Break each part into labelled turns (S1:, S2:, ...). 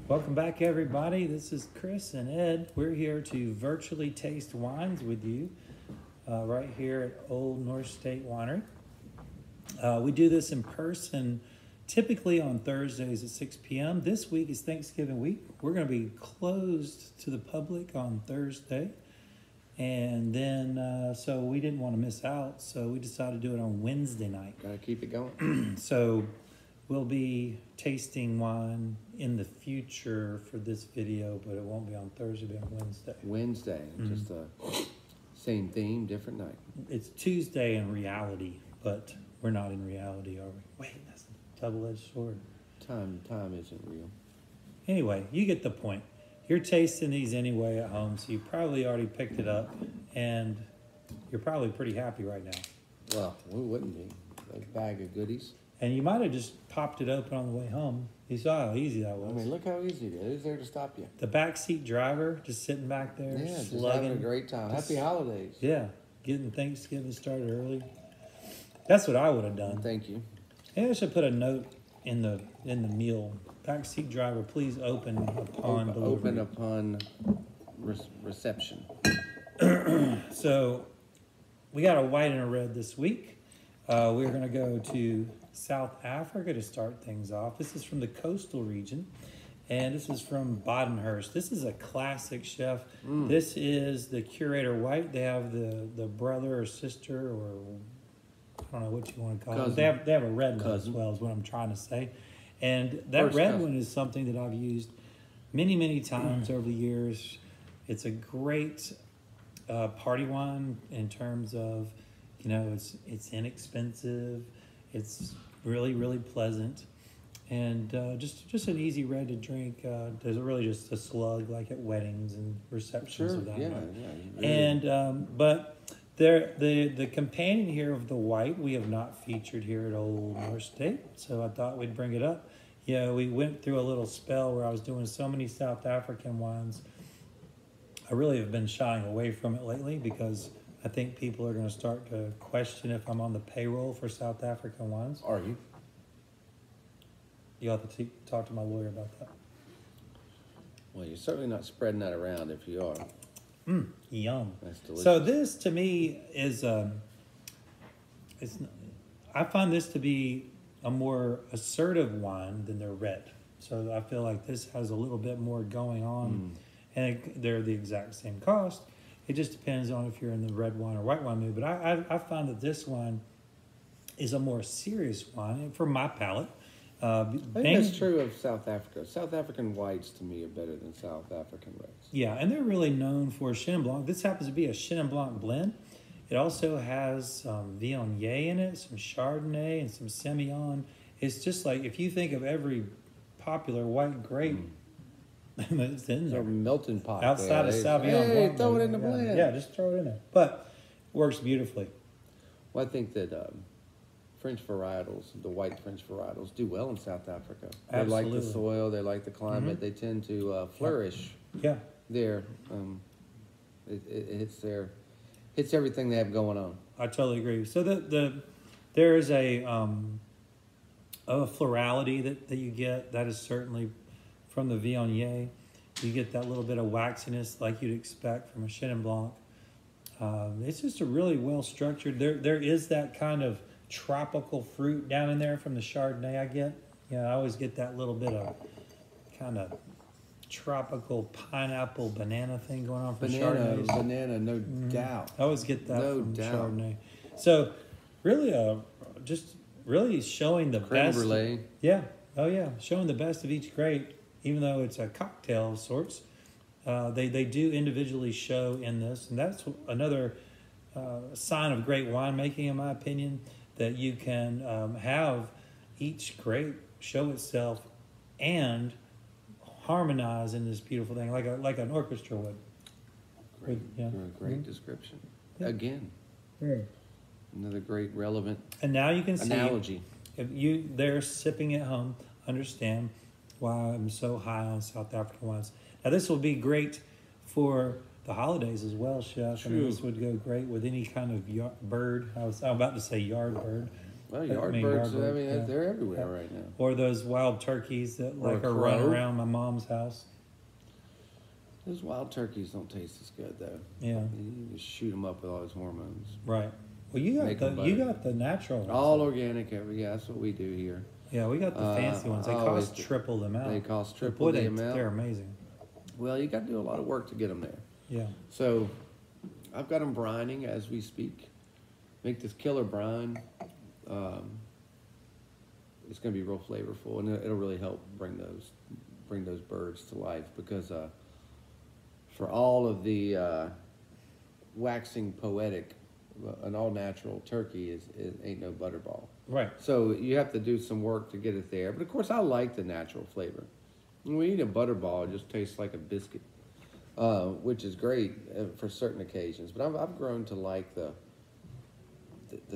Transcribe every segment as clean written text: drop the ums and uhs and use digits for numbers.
S1: Welcome back, everybody. This is Chris and Ed. We're here to virtually taste wines with you right here at Old North State Winery. We do this in person typically on Thursdays at 6 p.m. This week is Thanksgiving week. We're going to be closed to the public on Thursday. And then, so we didn't want to miss out, so we decided to do it on Wednesday night.
S2: Gotta keep it going.
S1: So we'll be tasting wine in the future for this video, but it won't be on Thursday, it'll be on Wednesday.
S2: Wednesday, just the same theme, different night.
S1: It's Tuesday in reality, but we're not in reality, are we? Wait, that's a double-edged sword.
S2: Time isn't real.
S1: Anyway, you get the point. You're tasting these anyway at home, so you probably already picked it up, and you're probably pretty happy right now.
S2: Well, we wouldn't be. A bag of goodies.
S1: And you might have just popped it open on the way home. You saw how easy that was.
S2: I mean, look how easy it is. Who's there to stop you?
S1: The backseat driver just sitting back there,
S2: Yeah, just
S1: slugging.
S2: having a great time. Happy holidays.
S1: Yeah, getting Thanksgiving started early. That's what I would have done.
S2: Thank you.
S1: Maybe I should put a note in the meal. Backseat driver, please open upon delivery.
S2: Open upon reception.
S1: So we got a white and a red this week. We're going to go to South Africa to start things off. This is from the coastal region, and this is from Badenhorst. This is a classic, chef. This is the curator white. They have the brother or sister, or I don't know what you want to call it. They have a red one as well, is what I'm trying to say. And that
S2: First
S1: red
S2: cousin.
S1: one is something that I've used many times over the years. It's a great party wine in terms of, you know, it's inexpensive, it's really pleasant, and just an easy red to drink. There's really just a slug like at weddings and receptions of that.
S2: Yeah.
S1: Really. And but the companion here of the white we have not featured here at Old North State, so I thought we'd bring it up. Yeah, we went through a little spell where I was doing so many South African wines. I really have been shying away from it lately because I think people are going to start to question if I'm on the payroll for South African wines.
S2: Are you?
S1: You'll have to talk to my lawyer about that.
S2: Well, you're certainly not spreading that around if you are.
S1: Yum.
S2: That's delicious.
S1: So this, to me, is I find this to be a more assertive wine than their red. So I feel like this has a little bit more going on, and they're the exact same cost. It just depends on if you're in the red wine or white wine mood. But I find that this wine is a more serious wine for my palate.
S2: I think that's true of South Africa. South African whites, to me, are better than South African reds.
S1: Yeah, and they're really known for Chenin Blanc. This happens to be a Chenin Blanc blend. It also has Viognier in it, some Chardonnay, and some Semillon. It's just like, if you think of every popular white grape, it's in there.
S2: It's a melting pot.
S1: Outside of Sauvignon Blanc.
S2: Throw it in the blend.
S1: Yeah, just throw it in there. But works beautifully.
S2: Well, I think that French varietals, the white French varietals, do well in South Africa. They like the soil, they like the climate, they tend to flourish.
S1: Yeah.
S2: There, it hits everything they have going on.
S1: I totally agree. So there is a florality that you get. That is certainly from the Viognier. You get that little bit of waxiness like you'd expect from a Chenin Blanc. It's just a really well structured. There is that kind of tropical fruit down in there from the Chardonnay I get. I always get that little bit of kind of tropical pineapple banana thing going on from Chardonnay.
S2: Banana, no doubt.
S1: I always get that from
S2: doubt.
S1: Chardonnay. So really, just really showing the
S2: Creme
S1: best.
S2: brulee.
S1: Yeah. Oh yeah. Showing the best of each grape, even though it's a cocktail of sorts. They do individually show in this, and that's another sign of great winemaking, in my opinion, that you can have each grape show itself and harmonize in this beautiful thing, like an orchestra would.
S2: Great description.
S1: Yeah.
S2: Again, another great relevant
S1: And now you can see,
S2: analogy.
S1: if they're sipping at home, understand why I'm so high on South African wines. Now this will be great for the holidays as well, Chef. I mean, this would go great with any kind of bird. I'm about to say yard bird.
S2: Well, yard birds, I mean, they're everywhere right now.
S1: Or those wild turkeys that
S2: Or
S1: like are running around my mom's house.
S2: Those wild turkeys don't taste as good though.
S1: Yeah.
S2: You just shoot them up with all those hormones.
S1: Right. Well, you got the natural ones.
S2: All organic, yeah, that's what we do here.
S1: Yeah, we got the fancy ones. They cost triple the amount.
S2: They cost triple the amount.
S1: They're amazing.
S2: Well, you got to do a lot of work to get them there.
S1: Yeah.
S2: So, I've got them brining as we speak. Make this killer brine. It's going to be real flavorful, and it'll really help bring those birds to life because for all of the waxing poetic, an all-natural turkey ain't no butterball.
S1: Right.
S2: So you have to do some work to get it there. But of course, I like the natural flavor. When we eat a butterball, it just tastes like a biscuit, which is great for certain occasions. But I've grown to like the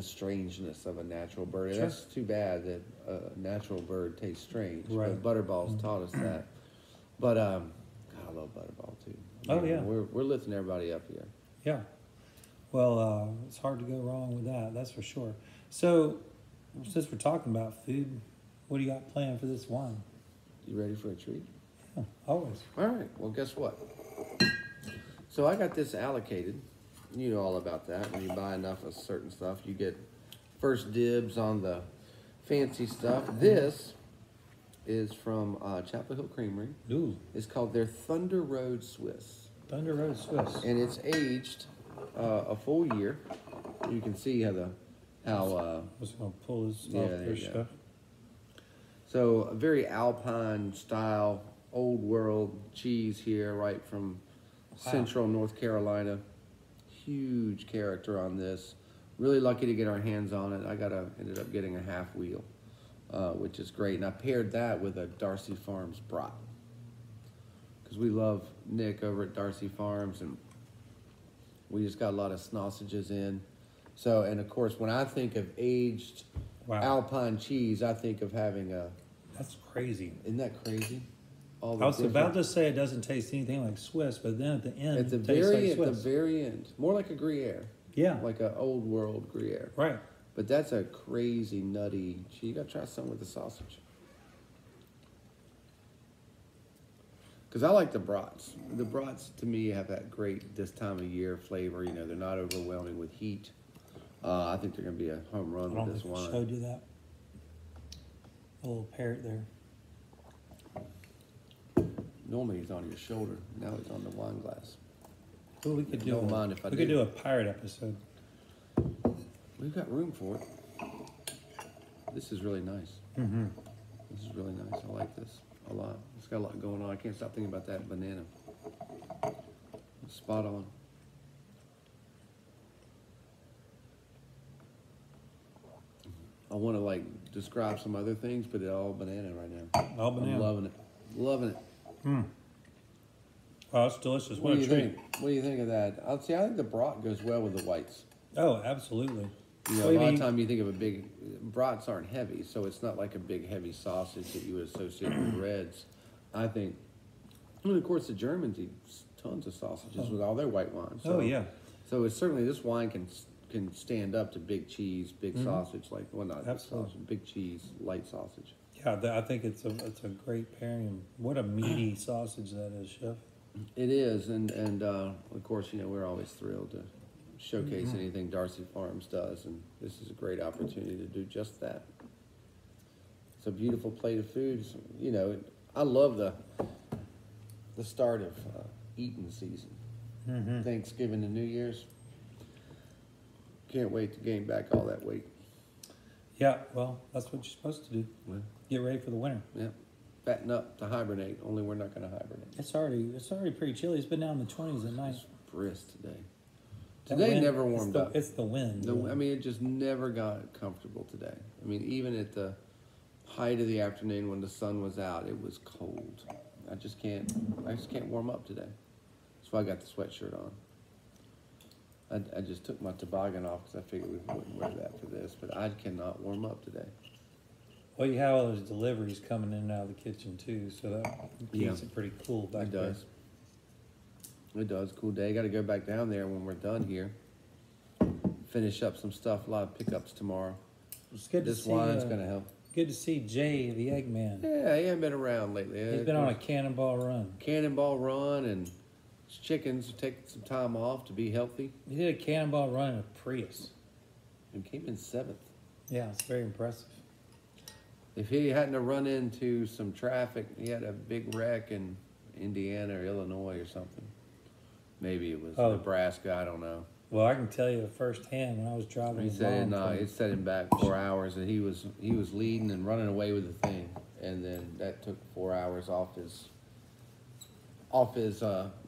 S2: strangeness of a natural bird. Sure. That's too bad that a natural bird tastes strange.
S1: Right.
S2: But butterball's taught us that. But God, I love butterball too.
S1: Oh yeah.
S2: We're lifting everybody up here.
S1: Yeah. Well, it's hard to go wrong with that. That's for sure. So, since we're talking about food, what do you got planned for this wine?
S2: You ready for a treat?
S1: Yeah, always.
S2: All right. Well, guess what? So I got this allocated. You know all about that. When you buy enough of certain stuff, you get first dibs on the fancy stuff. This is from Chapel Hill Creamery.
S1: Ooh.
S2: It's called their Thunder Road Swiss.
S1: Thunder Road Swiss.
S2: And it's aged a full year. You can see how
S1: I was going to pull this off their stuff.
S2: So a very Alpine style, old world cheese here, right from central North Carolina. Huge character on this. Really lucky to get our hands on it. Ended up getting a half wheel, which is great. And I paired that with a Darcy Farms brat. Because we love Nick over at Darcy Farms, and we just got a lot of sausages in. So, and of course, when I think of aged Alpine cheese, I think of having a...
S1: That's crazy.
S2: Isn't that crazy?
S1: I was about to say it doesn't taste anything like Swiss, but then at the end,
S2: at the very end, more like a Gruyere. Yeah. Like an old world Gruyere. Right. But that's a crazy, nutty cheese. You got to try some with the sausage. Because I like the brats. The brats, to me, have that great this time of year flavor. You know, they're not overwhelming with heat. I think they're going to be a home run with this wine. I showed you that. A little parrot there. Normally he's on your shoulder. Now he's on the wine glass. Well, we could do we could do a pirate episode. We've got room for it. This is really nice. Mm-hmm. This is really nice. I like this a lot. It's got a lot going on. I can't stop thinking about that banana. Spot on. I want to describe some other things, but it's all banana right now. All banana. I'm loving it. Loving it. Hmm. Oh, it's delicious. What do you think? What do you think of that? I think the brat goes well with the whites. Oh, absolutely. You know, a lot of time you think of a big... Brats aren't heavy, so it's not like a big, heavy sausage that you would associate with reds. I think... And, of course, the Germans eat tons of sausages with all their white wines. So, yeah. So it's certainly... This wine can stand up to big cheese, big sausage, not sausage, big cheese, light sausage. Yeah, I think it's a great pairing. What a meaty sausage that is, Chef. It is, and of course, you know, we're always thrilled to showcase anything Darcy Farms does, and this is a great opportunity to do just that. It's a beautiful plate of food. So, you know, I love the start of eating season. Mm-hmm. Thanksgiving and New Year's. Can't wait to gain back all that weight. Yeah, well, that's what you're supposed to do. Yeah. Get ready for the winter. Yeah. Fatten up to hibernate, only we're not going to hibernate. It's already pretty chilly. It's been down in the 20s at night. It's brisk today. Today never warmed up. It's the wind. I mean, it just never got comfortable today. I mean, even at the height of the afternoon when the sun was out, it was cold. I just can't warm up today. That's why I got the sweatshirt on. I just took my toboggan off because I figured we wouldn't wear that for this, but I cannot warm up today. Well, you have all those deliveries coming in and out of the kitchen too, so that keeps it pretty cool back there. It does. It does. Cool day. Got to go back down there when we're done here. Finish up some stuff. A lot of pickups tomorrow.
S1: It's good
S2: this
S1: to see.
S2: Wine's going to help.
S1: Good to see Jay, the Eggman.
S2: Yeah, he hasn't been around lately.
S1: He's been on a cannonball run.
S2: Cannonball run, and his chickens are taking some time off to be healthy.
S1: He did a cannonball run in a Prius.
S2: And came in 7th.
S1: Yeah, it's very impressive.
S2: If he hadn't have run into some traffic, he had a big wreck in Indiana or Illinois or something. Maybe it was Nebraska, I don't know.
S1: Well, I can tell you firsthand when I was driving.
S2: He said it set him back 4 hours, and he was leading and running away with the thing, and then that took 4 hours off his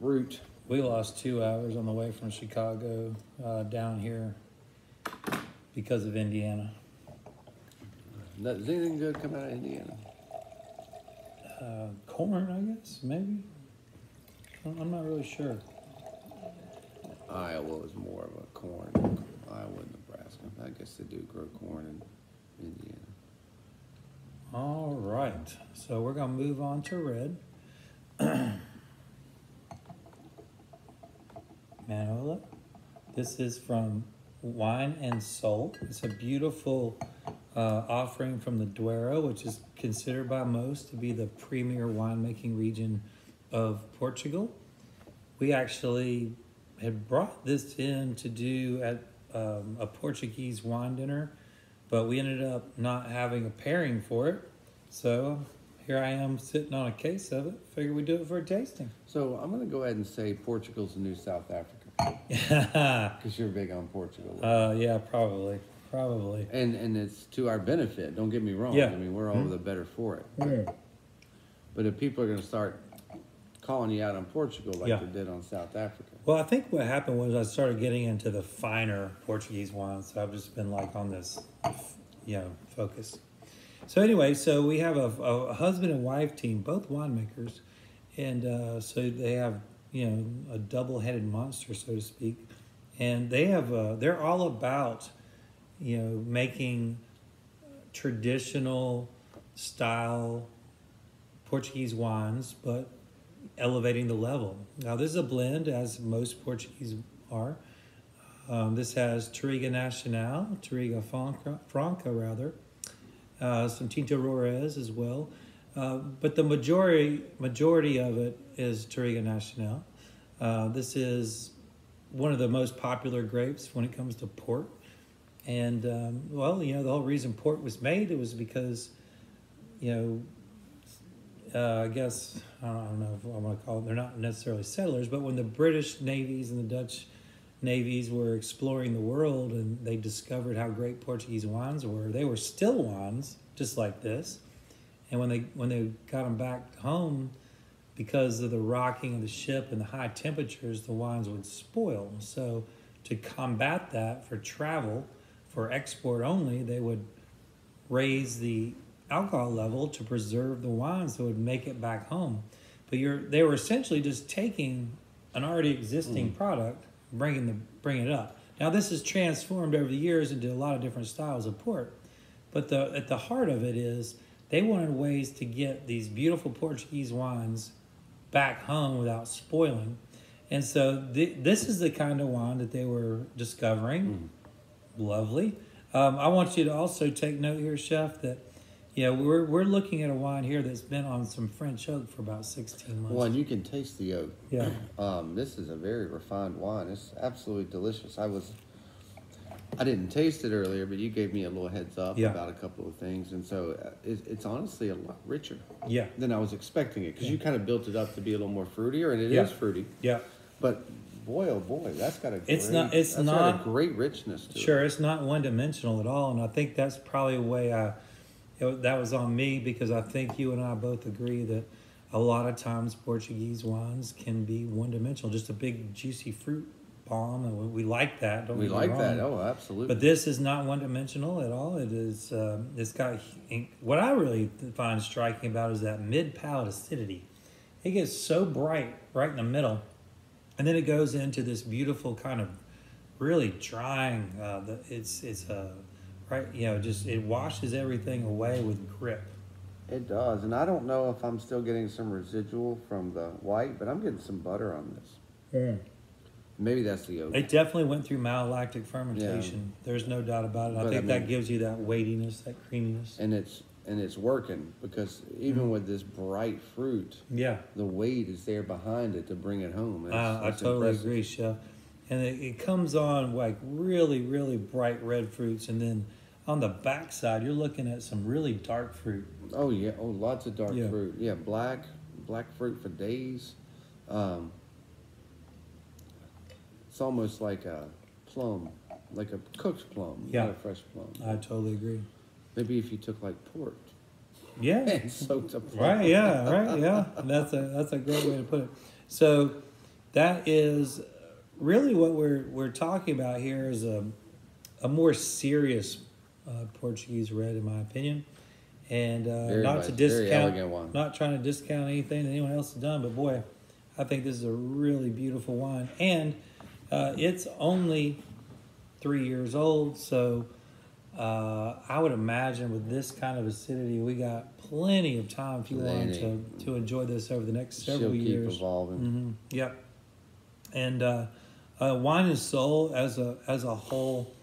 S2: route.
S1: We lost 2 hours on the way from Chicago down here because of Indiana.
S2: Does anything good come out of Indiana?
S1: Corn, I guess, maybe. I'm not really sure.
S2: Iowa was more of a corn. Iowa and Nebraska. I guess they do grow corn in Indiana.
S1: All right. So we're going to move on to red. Manoella. This is from Wine and Soul. It's a beautiful offering from the Douro, which is considered by most to be the premier winemaking region of Portugal. We actually had brought this in to do at a Portuguese wine dinner, but we ended up not having a pairing for it. So here I am sitting on a case of it. Figured we'd do it for a tasting.
S2: So I'm going to go ahead and say Portugal's the new South Africa. Because you're big on Portugal.
S1: Yeah, probably.
S2: And it's to our benefit. Don't get me wrong.
S1: Yeah.
S2: I mean, we're all the better for it.
S1: Yeah.
S2: But if people are going to start calling you out on Portugal like they did on South Africa.
S1: Well, I think what happened was I started getting into the finer Portuguese wines. So I've just been like on this, focus. So anyway, so we have a husband and wife team, both winemakers. And so they have, a double-headed monster, so to speak. And they have, they're all about, making traditional style Portuguese wines, but elevating the level. Now, this is a blend, as most Portuguese are. This has Touriga Nacional, Touriga Franca rather, some Tinto Rores as well. But the majority of it is Touriga Nacional. This is one of the most popular grapes when it comes to port. And, the whole reason port was made, it was because, I guess, I don't know if I want to call them, they're not necessarily settlers, but when the British navies and the Dutch navies were exploring the world and they discovered how great Portuguese wines were, they were still wines, just like this. And when they got them back home, because of the rocking of the ship and the high temperatures, the wines would spoil. So to combat that for travel, for export only, they would raise the alcohol level to preserve the wines that would make it back home. But they were essentially just taking an already existing product, bringing it up. Now this is transformed over the years into a lot of different styles of port. But at the heart of it is they wanted ways to get these beautiful Portuguese wines back home without spoiling. And so this is the kind of wine that they were discovering. Lovely. I want you to also take note here, Chef, that we're looking at a wine here that's been on some French oak for about 16 months.
S2: Well, and you can taste the oak.
S1: Yeah.
S2: This is a very refined wine. It's absolutely delicious. I didn't taste it earlier, but you gave me a little heads up about a couple of things, and so it's honestly a lot richer than I was expecting it, because you kind of built it up to be a little more fruitier, and it is fruity.
S1: Yeah.
S2: But boy, oh boy, that's got a great richness to it.
S1: Sure, it's not one-dimensional at all, and I think that's probably the way that was on me, because I think you and I both agree that a lot of times Portuguese wines can be one-dimensional, just a big juicy fruit bomb, and we like that. Don't we like that?
S2: Oh, absolutely.
S1: But this is not one-dimensional at all. It is. It's got what I really find striking about is that mid-palate acidity. It gets so bright right in the middle, and then it goes into this beautiful kind of really drying. It washes everything away with grip.
S2: It does, and I don't know if I'm still getting some residual from the white, but I'm getting some butter on this. Maybe that's the oak.
S1: It definitely went through malolactic fermentation. Yeah. There's no doubt about it. I think that gives you that weightiness, that creaminess.
S2: And it's working because even with this bright fruit, the weight is there behind it to bring it home.
S1: I totally agree, Chef. And it comes on like really, really bright red fruits, and then on the backside, you're looking at some really dark fruit.
S2: Oh yeah, lots of dark fruit. Yeah, black fruit for days. It's almost like a plum, like a cooked plum, not a fresh plum.
S1: I totally agree.
S2: Maybe if you took like port.
S1: Yeah.
S2: And soaked a plum.
S1: Right, yeah. That's a great way to put it. So that is really what we're talking about here is a more serious Portuguese red, in my opinion. And not to discount, not trying to discount anything that anyone else has done, but boy, I think this is a really beautiful wine. And it's only 3 years old, so I would imagine with this kind of acidity, we got plenty of time if you want to enjoy this over the next several years.
S2: She'll keep evolving.
S1: Mm-hmm. Yep. And Wine and Soul as a whole,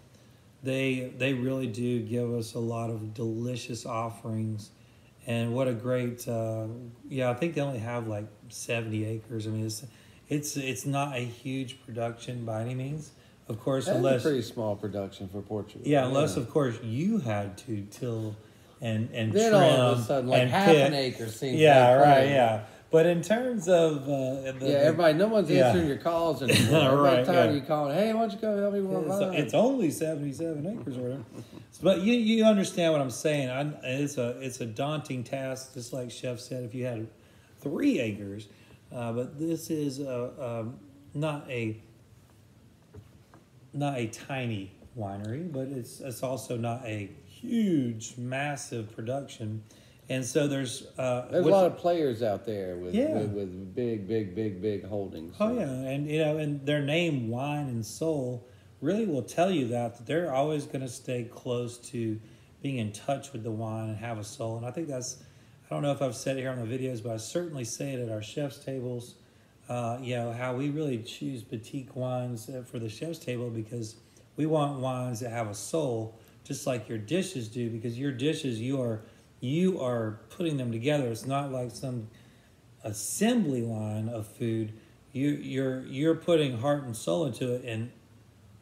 S1: they really do give us a lot of delicious offerings. And what a great I think they only have like 70 acres. I mean, it's not a huge production by any means. Of course,
S2: that's a pretty small production for Portugal.
S1: Yeah, unless of course you had to till and
S2: then
S1: trim
S2: all of a sudden, like half an acre seems
S1: But in terms of
S2: everybody, no one's answering your calls anymore. Every time you call, hey, why don't you come help me with my vine?
S1: It's only 77 acres or whatever. But you understand what I'm saying. It's a daunting task, just like Chef said. If you had 3 acres, but this is not a tiny winery, but it's also not a huge, massive production. And so there's a
S2: lot of players out there with big holdings.
S1: Oh yeah, and and their name Wine and Soul really will tell you that they're always going to stay close to being in touch with the wine and have a soul. And I think that's, I don't know if I've said it here on the videos, but I certainly say it at our chef's tables. How we really choose boutique wines for the chef's table because we want wines that have a soul, just like your dishes do. Because your dishes, you are putting them together. It's not like some assembly line of food. You're putting heart and soul into it, and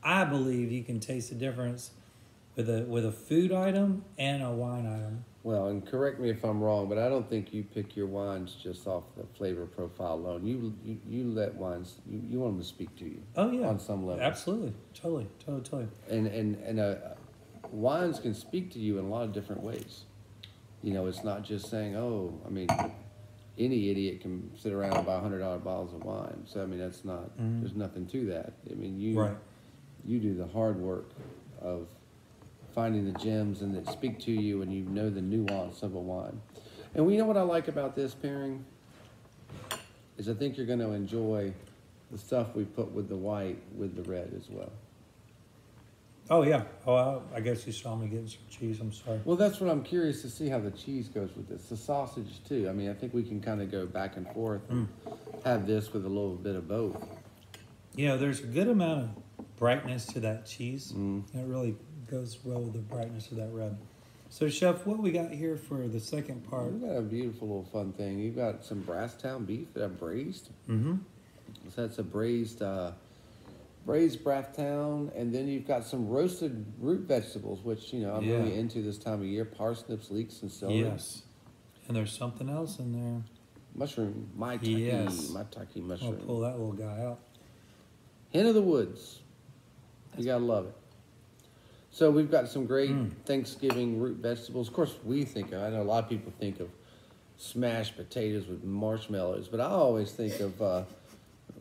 S1: I believe you can taste the difference with a food item and a wine item.
S2: Well, and correct me if I'm wrong, but I don't think you pick your wines just off the flavor profile alone. You let wines, you want them to speak to you.
S1: Oh yeah,
S2: on some level.
S1: Absolutely, totally.
S2: And wines can speak to you in a lot of different ways. It's not just saying, any idiot can sit around and buy $100 bottles of wine. So I mean, that's not. There's nothing to that. I mean, you do the hard work of finding the gems and that speak to you, and you know the nuance of a wine. And we know what I like about this pairing is I think you're going to enjoy the stuff we put with the white with the red as well.
S1: Oh yeah. Oh, I guess you saw me getting some cheese. I'm sorry.
S2: Well, that's what I'm curious to see how the cheese goes with this. The sausage too. I mean, I think we can kind of go back and forth and have this with a little bit of both.
S1: There's a good amount of brightness to that cheese. It really goes well with the brightness of that red. So, Chef, what we got here for the second part?
S2: We've got a beautiful little fun thing. You've got some Brasstown beef that I've braised.
S1: Mm-hmm.
S2: So that's a braised Brasstown, and then you've got some roasted root vegetables, which I'm really into this time of year: parsnips, leeks, and celery.
S1: Yes, and there's something else in there.
S2: Mushroom, maitake mushroom.
S1: I'll pull that little guy out.
S2: Hen of the woods. You gotta love it. So we've got some great Thanksgiving root vegetables. Of course, I know a lot of people think of smashed potatoes with marshmallows, but I always think of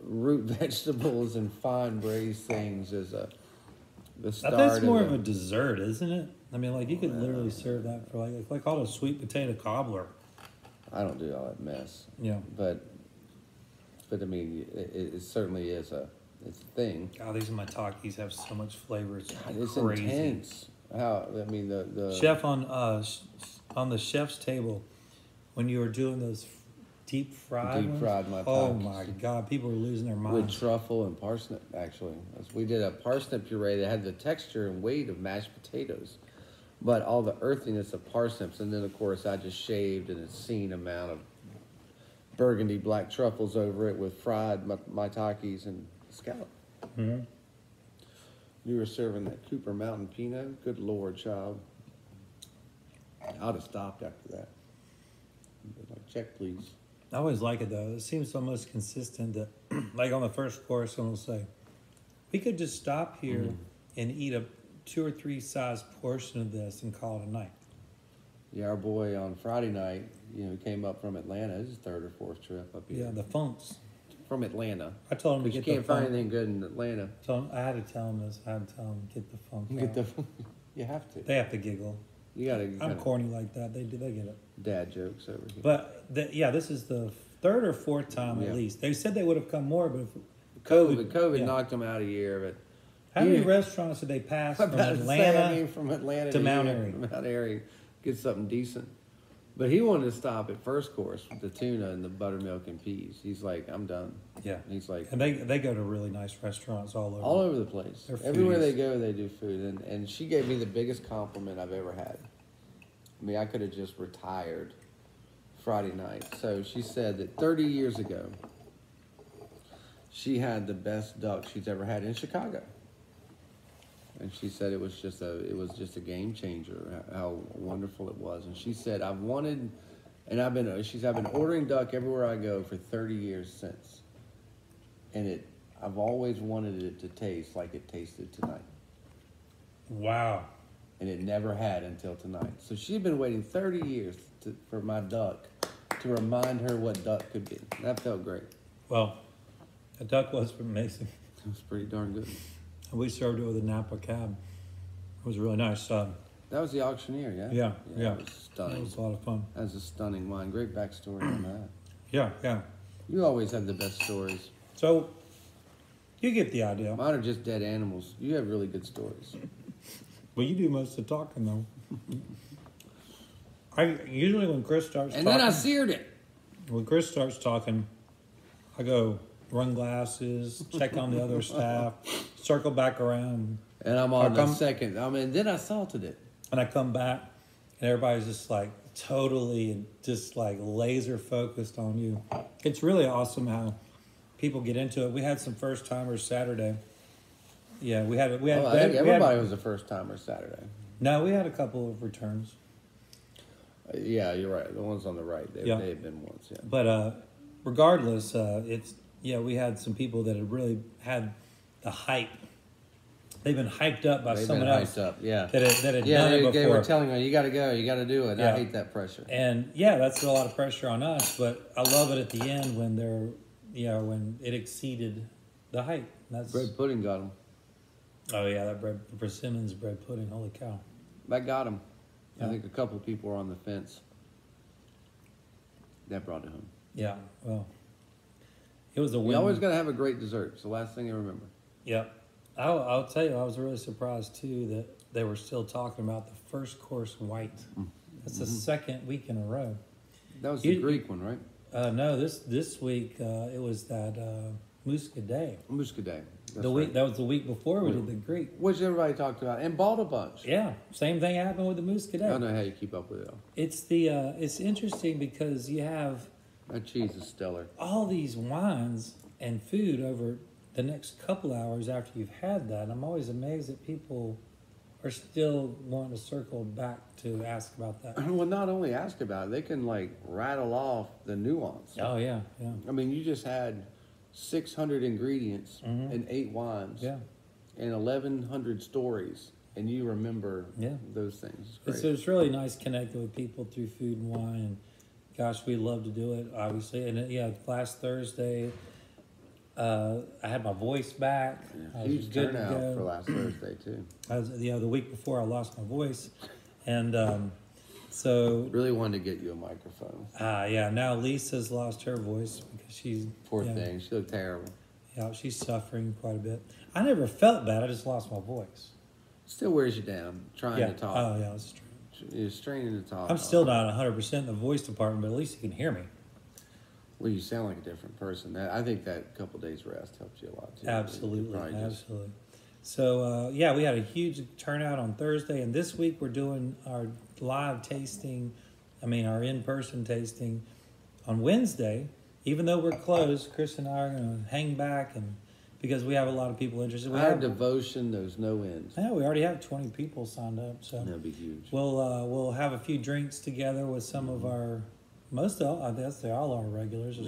S2: root vegetables and fine braised things as the start.
S1: That's more of a dessert, isn't it? I mean, like you could literally serve that for like called a sweet potato cobbler.
S2: I don't do all that mess.
S1: Yeah.
S2: But I mean, it certainly is it's a thing.
S1: God, these Maitakes have so much flavor. It's
S2: crazy. Intense. The
S1: chef on the chef's table, when you were doing those deep fried
S2: Deep fried my
S1: Oh
S2: Takis.
S1: my God, people were losing their
S2: With
S1: minds.
S2: truffle and parsnip, actually. We did a parsnip puree that had the texture and weight of mashed potatoes, but all the earthiness of parsnips. And then, of course, I just shaved an obscene amount of burgundy black truffles over it with fried Takis and scallop.
S1: Mm-hmm.
S2: You were serving that Cooper Mountain Pinot? Good Lord, child. I'd have stopped after that. Like, check, please.
S1: I always like it though. It seems almost consistent that, like on the first course, someone will say, we could just stop here and eat a 2 or 3 size portion of this and call it a night.
S2: Yeah, our boy on Friday night, came up from Atlanta. His 3rd or 4th trip up here.
S1: Yeah, the funks.
S2: From Atlanta.
S1: I told him to
S2: But you
S1: get the
S2: can't find
S1: funk.
S2: anything good in Atlanta.
S1: I had to tell him this. I had to tell him get the funk.
S2: You have to.
S1: They have to giggle.
S2: You gotta.
S1: I'm corny like that. They get it.
S2: Dad jokes over here.
S1: But this is the 3rd or 4th time at least. They said they would have come more, but if
S2: COVID knocked them out a year. But
S1: how many restaurants did they pass from Atlanta?
S2: From Atlanta
S1: to Mount Airy.
S2: Mount Airy, get something decent. But he wanted to stop at first course with the tuna and the buttermilk and peas. He's like, I'm done.
S1: Yeah.
S2: He's like,
S1: and they go to really nice restaurants all over.
S2: All over the place.
S1: They're
S2: Everywhere
S1: foodies.
S2: they go, they do food. And she gave me the biggest compliment I've ever had. I mean, I could have just retired Friday night. So she said that 30 years ago, she had the best duck she's ever had in Chicago. And she said it was just a game changer, how wonderful it was. And she said, I've been ordering duck everywhere I go for 30 years since. And I've always wanted it to taste like it tasted tonight.
S1: Wow.
S2: And it never had until tonight. So she'd been waiting 30 years for my duck to remind her what duck could be. That felt great.
S1: Well, the duck was amazing.
S2: It was pretty darn good.
S1: And we served it with a Napa cab. It was really nice.
S2: That was the auctioneer, yeah?
S1: Yeah.
S2: It was stunning.
S1: It was a lot of fun.
S2: That was a stunning wine. Great backstory on that.
S1: Yeah.
S2: You always have the best stories.
S1: So, you get the idea.
S2: Mine are just dead animals. You have really good stories.
S1: Well, you do most of the talking, though. Usually when Chris starts
S2: And
S1: talking...
S2: then I seared it.
S1: When Chris starts talking, I go run glasses, check on the other staff, circle back around.
S2: And I'm on the second. Then I salted it.
S1: And I come back, and everybody's just like totally just like laser focused on you. It's really awesome how people get into it. We had some first timers Saturday. Yeah, we had.
S2: I think everybody was a first timer Saturday.
S1: No, we had a couple of returns.
S2: Yeah, you're right. The ones on the right, they had been once. Yeah.
S1: But regardless, we had some people that had really had the hype. They've been hyped up by someone else.
S2: Hyped up, yeah.
S1: That had done it before.
S2: They were telling me, you got to go, you got to do it.
S1: Yeah.
S2: I hate that pressure.
S1: And that's a lot of pressure on us. But I love it at the end when when it exceeded the hype.
S2: Bread pudding got them.
S1: Oh yeah, that Persimmons bread pudding. Holy cow!
S2: That got them.
S1: Yeah.
S2: I think a couple of people were on the fence. That brought it home.
S1: Yeah, well, it was a win.
S2: You always got to have a great dessert. It's the last thing you remember.
S1: Yeah. I'll tell you, I was really surprised too that they were still talking about the first course white. That's the second week in a row.
S2: That was the Greek one, right?
S1: No, this week it was that Muscadet.
S2: Muscadet.
S1: That was the week before we did the Greek,
S2: which everybody talked about, and bought a bunch.
S1: Yeah, same thing happened with the Muscadet.
S2: I don't know how you keep up with it all.
S1: It's interesting because you have
S2: that cheese is stellar.
S1: All these wines and food over the next couple hours after you've had that. I'm always amazed that people are still wanting to circle back to ask about that.
S2: Well, not only ask about it, they can rattle off the nuance.
S1: Oh yeah.
S2: I mean, you just had 600 ingredients and 8 wines and 1,100 stories, and you remember those things.
S1: It's really nice connecting with people through food and wine. And gosh, we love to do it, obviously. And last Thursday, I had my voice back.
S2: Yeah, huge turnout for last Thursday too.
S1: The week before I lost my voice, and so
S2: really wanted to get you a microphone.
S1: Now Lisa's lost her voice because she's
S2: poor thing. She looked terrible.
S1: Yeah, she's suffering quite a bit. I never felt bad. I just lost my voice.
S2: Still wears you down trying to talk.
S1: Oh yeah, that's true.
S2: You're straining to talk.
S1: I'm still not 100% in the voice department, but at least you can hear me.
S2: Well, you sound like a different person. I think that couple days rest helps you a lot too.
S1: Absolutely, absolutely. So yeah, we had a huge turnout on Thursday, and this week we're doing our live tasting. Our in-person tasting on Wednesday. Even though we're closed, Chris and I are going to hang back, and because we have a lot of people interested.
S2: Our devotion knows no end.
S1: Yeah, we already have 20 people signed up, so
S2: that'll be huge.
S1: We'll have a few drinks together with some of our I guess they're all our regulars.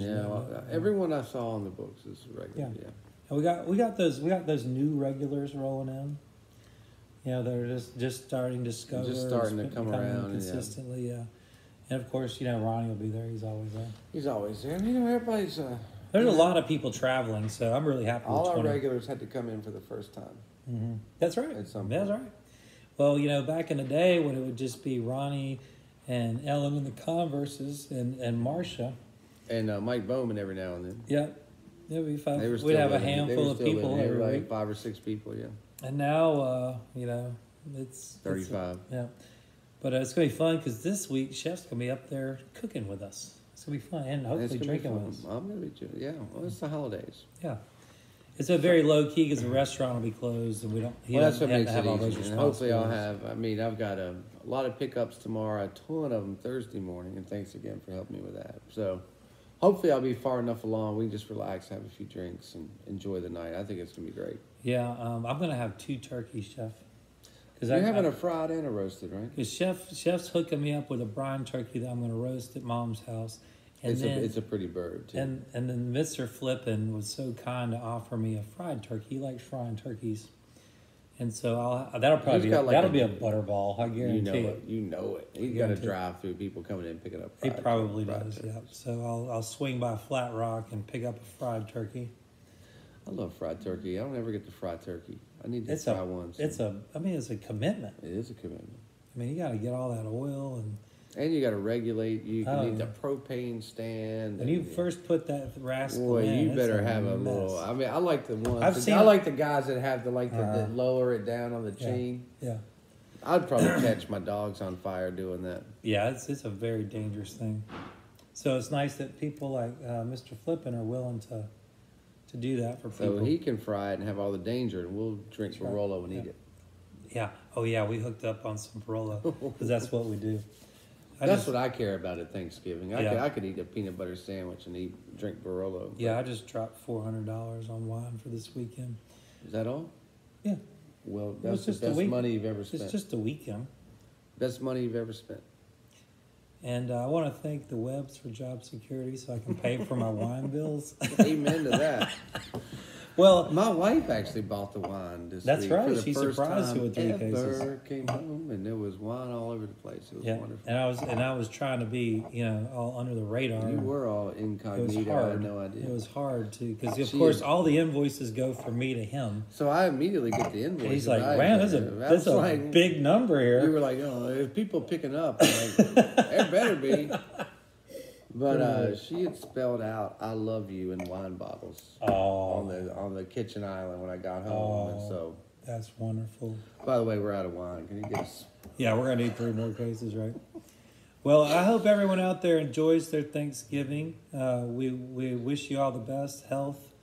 S2: Everyone I saw on the books is regular. Yeah.
S1: And we got those new regulars rolling in. They're just starting to discover,
S2: just starting to come around
S1: consistently. Yeah. And of course, Ronnie will be there. He's always there.
S2: He's always there. Everybody's.
S1: There's a lot of people traveling, so I'm really happy.
S2: All our regulars had to come in for the first time.
S1: Mm-hmm. That's right.
S2: At some
S1: point. That's right. Well, back in the day when it would just be Ronnie and Ellen in the Converses and Marcia.
S2: And Mike Bowman every now and then.
S1: Yeah. It would be fun. We'd have a handful of people every week.
S2: Like 5 or 6 people, yeah.
S1: And now, it's
S2: 35.
S1: Yeah. But it's going to be fun because this week, Chef's going to be up there cooking with us. It's going to be fun and hopefully drinking with us.
S2: I'm going to be, yeah. Well, it's the holidays.
S1: Yeah. It's a very low key because the restaurant will be closed and we don't.
S2: That's what makes it easy. And hopefully I'll have. I've got a lot of pickups tomorrow, a ton of them Thursday morning, and thanks again for helping me with that. So hopefully I'll be far enough along. We can just relax, have a few drinks, and enjoy the night. I think it's gonna be great.
S1: Yeah, I'm gonna have 2 turkeys, Chef.
S2: You're having a fried and a roasted, right?
S1: Because Chef's hooking me up with a brine turkey that I'm gonna roast at Mom's house. And
S2: it's a pretty bird too.
S1: And then Mr. Flippin was so kind to offer me a fried turkey. He likes frying turkeys, and so that'll be a butterball. I guarantee it.
S2: You know it. He's got to drive through people coming in picking up.
S1: He probably does. Yeah. So I'll swing by Flat Rock and pick up a fried turkey.
S2: I love fried turkey. I don't ever get to fry turkey. I need to try one.
S1: It's a commitment.
S2: It is a commitment.
S1: You got to get all that oil
S2: and you got to regulate. You need the propane stand.
S1: When you first put that rascal
S2: in, you better have a little. I like the ones. I like the guys that have that lower it down on the chain.
S1: Yeah.
S2: I'd probably catch my dogs on fire doing that.
S1: Yeah, it's a very dangerous thing. So it's nice that people like Mr. Flippin are willing to do that for people.
S2: So he can fry it and have all the danger, and we'll drink Barolo and eat it.
S1: Yeah. Oh yeah, we hooked up on some Barolo because that's what we do.
S2: That's what I care about at Thanksgiving. I could eat a peanut butter sandwich and drink Barolo.
S1: Yeah, I just dropped $400 on wine for this weekend.
S2: Is that all?
S1: Yeah.
S2: Well, that's the best money you've ever spent.
S1: It's just a weekend.
S2: Best money you've ever spent.
S1: And I want to thank the Webbs for job security so I can pay for my wine bills.
S2: Amen to that.
S1: Well,
S2: my wife actually bought the wine this week.
S1: That's right.
S2: For the
S1: She
S2: first
S1: surprised you with 3 cases.
S2: Came home and there was wine all over the place. It was wonderful.
S1: And I was trying to be, all under the radar.
S2: You were all incognito. I had no idea.
S1: It was hard to because of course all the invoices go from me to him.
S2: So I immediately get the invoice.
S1: And he's like, "Man, that's a big number here."
S2: You were like, "Oh, there's people picking up." I'm like, there better be. But she had spelled out "I love you" in wine bottles on the kitchen island when I got home, and so
S1: that's wonderful.
S2: By the way, we're out of wine. Can you get us?
S1: Yeah, we're gonna need 3 more cases, right? Well, I hope everyone out there enjoys their Thanksgiving. We wish you all the best, health,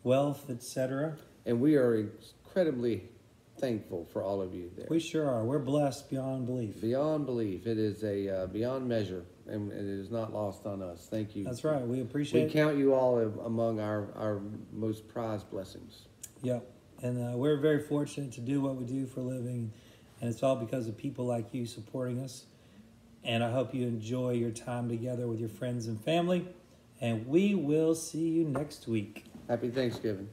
S1: wealth, etc.
S2: And we are incredibly thankful for all of you there.
S1: We sure are. We're blessed beyond belief.
S2: Beyond belief. It is a beyond measure, and it is not lost on us. Thank you.
S1: That's right. We appreciate it.
S2: We count you all among our most prized blessings.
S1: Yep. And we're very fortunate to do what we do for a living, and it's all because of people like you supporting us. And I hope you enjoy your time together with your friends and family, and we will see you next week.
S2: Happy Thanksgiving.